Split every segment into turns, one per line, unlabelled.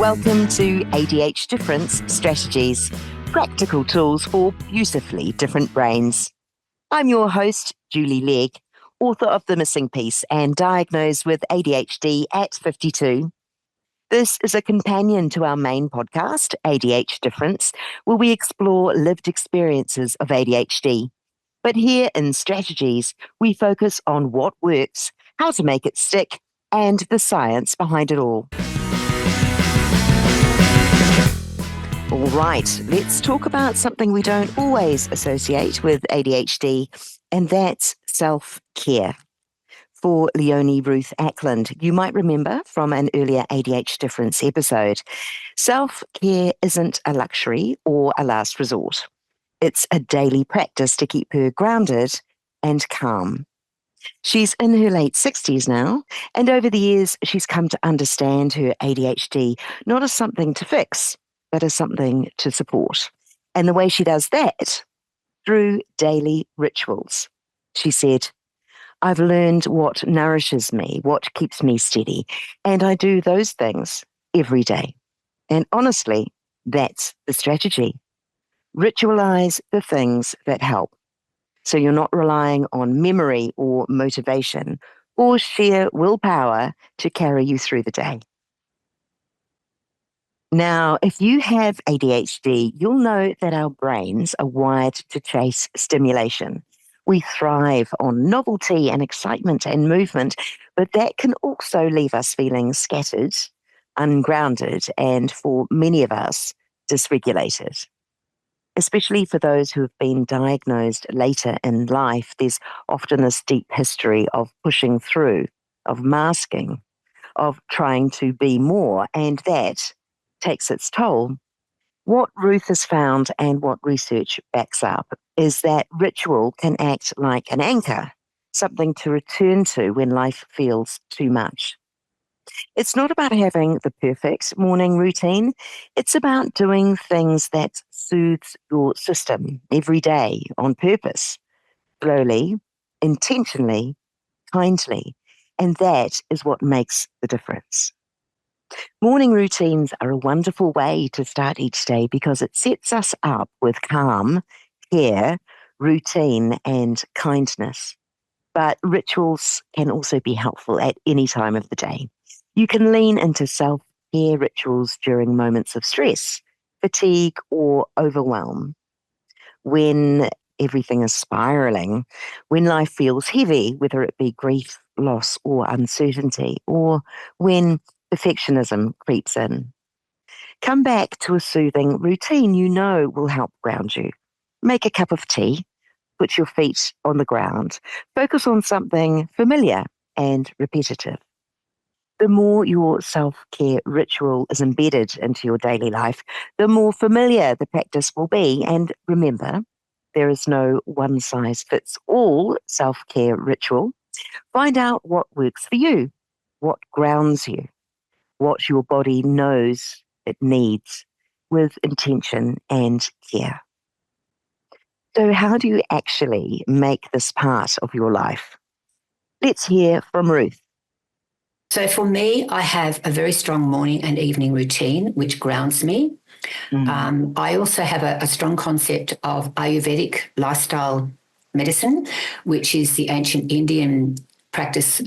Welcome to ADHDifference Strategies, practical tools for beautifully different brains. I'm your host, Julie Legg, author of The Missing Piece and diagnosed with ADHD at 52. This is a companion to our main podcast, ADHDifference, where we explore lived experiences of ADHD. But here in Strategies, we focus on what works, how to make it stick, and the science behind it all. All right, let's talk about something we don't always associate with ADHD, and that's self-care. For Leonie-Ruth Acland, you might remember from an earlier ADHDifference episode, self-care isn't a luxury or a last resort. It's a daily practice to keep her grounded and calm. She's in her late 60s now, and over the years, she's come to understand her ADHD not as something to fix, but as something to support. And the way she does that, through daily rituals. She said, I've learned what nourishes me, what keeps me steady, and I do those things every day. And honestly, that's the strategy. Ritualize the things that help. So you're not relying on memory or motivation or sheer willpower to carry you through the day. Now, if you have ADHD, you'll know that our brains are wired to chase stimulation. We thrive on novelty and excitement and movement, but that can also leave us feeling scattered, ungrounded, and for many of us, dysregulated. Especially for those who have been diagnosed later in life, there's often this deep history of pushing through, of masking, of trying to be more, and that takes its toll. What Ruth has found and what research backs up is that ritual can act like an anchor, something to return to when life feels too much. It's not about having the perfect morning routine. It's about doing things that soothes your system every day on purpose, slowly, intentionally, kindly. And that is what makes the difference. Morning routines are a wonderful way to start each day because it sets us up with calm, care, routine, and kindness. But rituals can also be helpful at any time of the day. You can lean into self-care rituals during moments of stress, fatigue, or overwhelm. When everything is spiraling, when life feels heavy, whether it be grief, loss, or uncertainty, or when perfectionism creeps in. Come back to a soothing routine you know will help ground you. Make a cup of tea, put your feet on the ground, focus on something familiar and repetitive. The more your self-care ritual is embedded into your daily life, the more familiar the practice will be. And remember, there is no one-size-fits-all self-care ritual. Find out what works for you, what grounds you, what your body knows it needs with intention and care. So how do you actually make this part of your life? Let's hear from Ruth.
So for me, I have a very strong morning and evening routine, which grounds me. I also have a strong concept of Ayurvedic lifestyle medicine, which is the ancient Indian practice,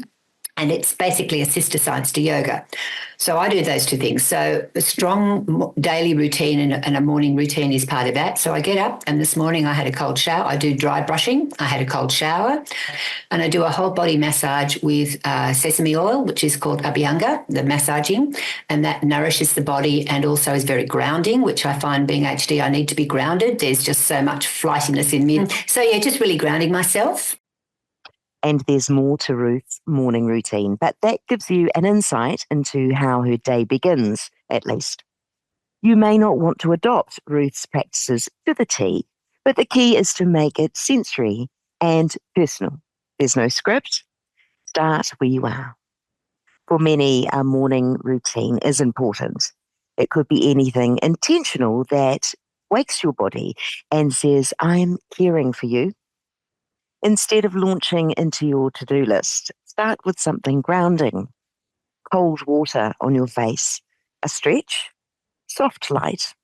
and it's basically a sister science to yoga. So I do those two things. So a strong daily routine and a morning routine is part of that. So I get up, and this morning I had a cold shower. I do dry brushing. I had a cold shower, and I do a whole body massage with sesame oil, which is called Abhyanga, the massaging, and that nourishes the body and also is very grounding, which I find being HD, I need to be grounded. There's just so much flightiness in me. So yeah, just really grounding myself.
And there's more to Ruth's morning routine, but that gives you an insight into how her day begins, at least. You may not want to adopt Ruth's practices to the T, but the key is to make it sensory and personal. There's no script. Start where you are. For many, a morning routine is important. It could be anything intentional that wakes your body and says, I'm caring for you. Instead of launching into your to-do list, start with something grounding. Cold water on your face, a stretch, soft light,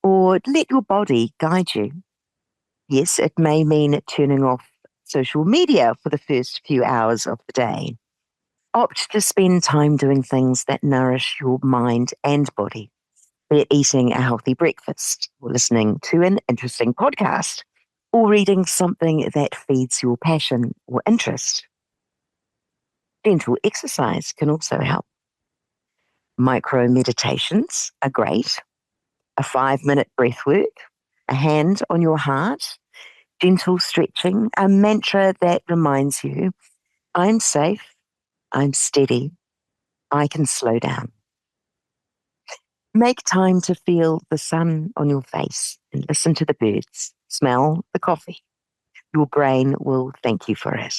or let your body guide you. Yes, it may mean turning off social media for the first few hours of the day. Opt to spend time doing things that nourish your mind and body, be it eating a healthy breakfast, or listening to an interesting podcast, or reading something that feeds your passion or interest. Gentle exercise can also help. Micro meditations are great. A 5-minute breath work, a hand on your heart, gentle stretching, a mantra that reminds you, I'm safe, I'm steady, I can slow down. Make time to feel the sun on your face and listen to the birds, smell the coffee. Your brain will thank you for it.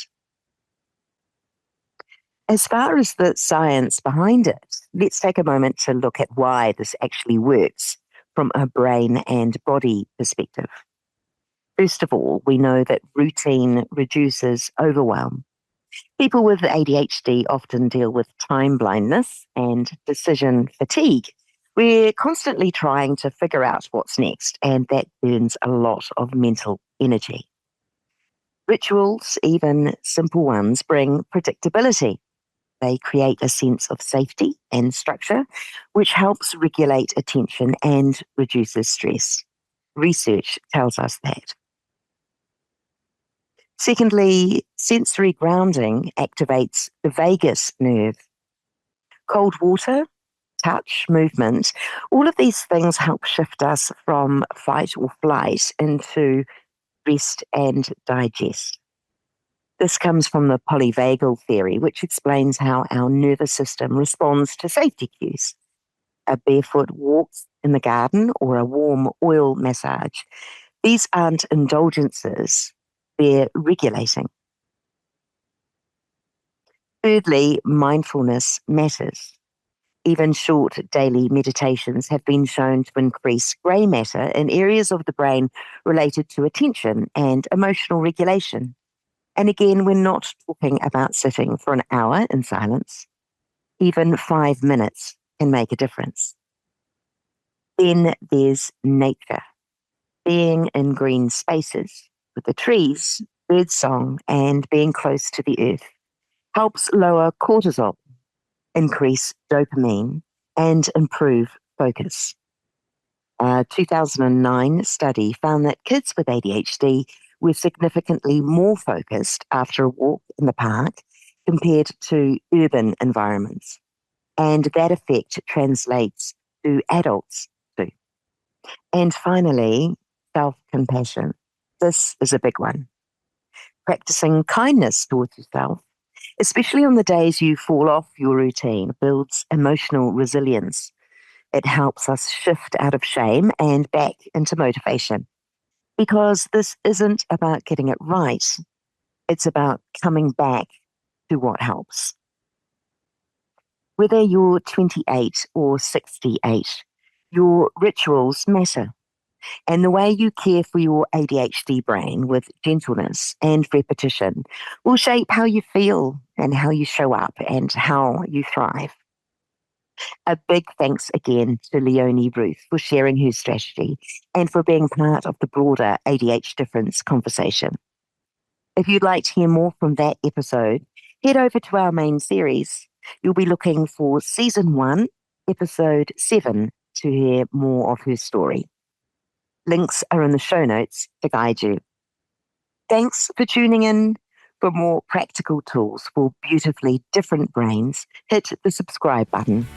As far as the science behind it, let's take a moment to look at why this actually works from a brain and body perspective. First of all, we know that routine reduces overwhelm. People with ADHD often deal with time blindness and decision fatigue. We're constantly trying to figure out what's next, and that burns a lot of mental energy. Rituals, even simple ones, bring predictability. They create a sense of safety and structure, which helps regulate attention and reduces stress. Research tells us that. Secondly, sensory grounding activates the vagus nerve. Cold water, touch, movement, all of these things help shift us from fight or flight into rest and digest. This comes from the polyvagal theory, which explains how our nervous system responds to safety cues. A barefoot walk in the garden or a warm oil massage. These aren't indulgences, they're regulating. Thirdly, mindfulness matters. Even short daily meditations have been shown to increase grey matter in areas of the brain related to attention and emotional regulation. And again, we're not talking about sitting for an hour in silence. Even 5 minutes can make a difference. Then there's nature. Being in green spaces with the trees, birdsong, and being close to the earth helps lower cortisol, increase dopamine, and improve focus. A 2009 study found that kids with ADHD were significantly more focused after a walk in the park compared to urban environments. And that effect translates to adults too. And finally, self-compassion. This is a big one. Practicing kindness towards yourself, especially on the days you fall off your routine, builds emotional resilience. It helps us shift out of shame and back into motivation. Because this isn't about getting it right, it's about coming back to what helps. Whether you're 28 or 68, your rituals matter. And the way you care for your ADHD brain with gentleness and repetition will shape how you feel and how you show up and how you thrive. A big thanks again to Leonie-Ruth for sharing her strategy and for being part of the broader ADHDifference conversation. If you'd like to hear more from that episode, head over to our main series. You'll be looking for Season 1, Episode 7 to hear more of her story. Links are in the show notes to guide you. Thanks for tuning in. For more practical tools for beautifully different brains, hit the subscribe button.